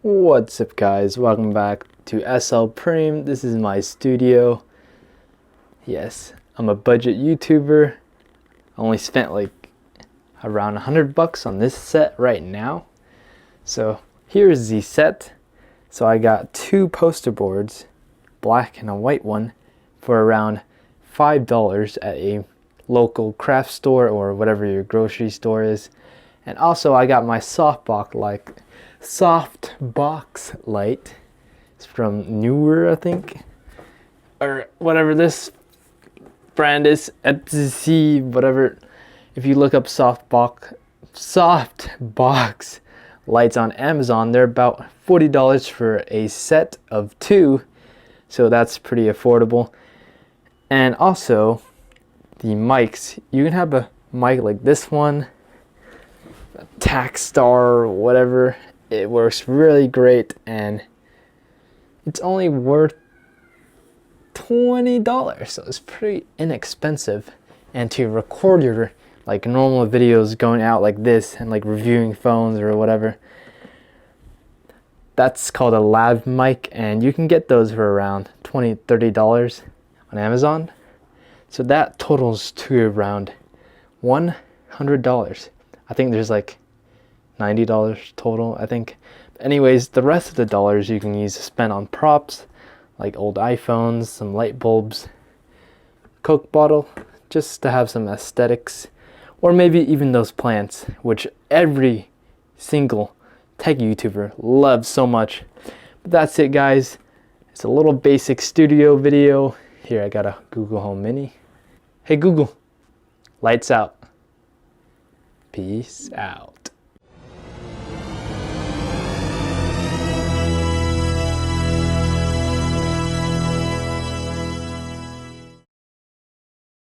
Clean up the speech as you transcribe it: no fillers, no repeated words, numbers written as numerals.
What's up guys, welcome back to SL Prime. This is my studio. Yes, I'm a budget YouTuber. I only spent like around $100 on this set right now. So here's the set. So I got two poster boards, black and a white one, for around $5 at a local craft store or whatever your grocery store is. And also I got my softbox light. It's from Newer, I think, or whatever this brand is, Etsy, whatever. If you look up softbox lights on Amazon, they're about $40 for a set of two, so that's pretty affordable. And also the mics, you can have a mic like this one, Tac Star or whatever. It works really great and it's only worth $20, so it's pretty inexpensive. And to record your like normal videos going out like this and like reviewing phones or whatever, that's called a Lav Mic, and you can get those for around $20-$30 on Amazon. So that totals to around $100. I think there's like $90 total, I think. Anyways, the rest of the dollars you can use to spend on props like old iPhones, some light bulbs, Coke bottle, just to have some aesthetics, or maybe even those plants, which every single tech YouTuber loves so much. But that's it guys, it's a little basic studio video. Here I got a Google Home Mini. Hey Google, lights out. Peace out.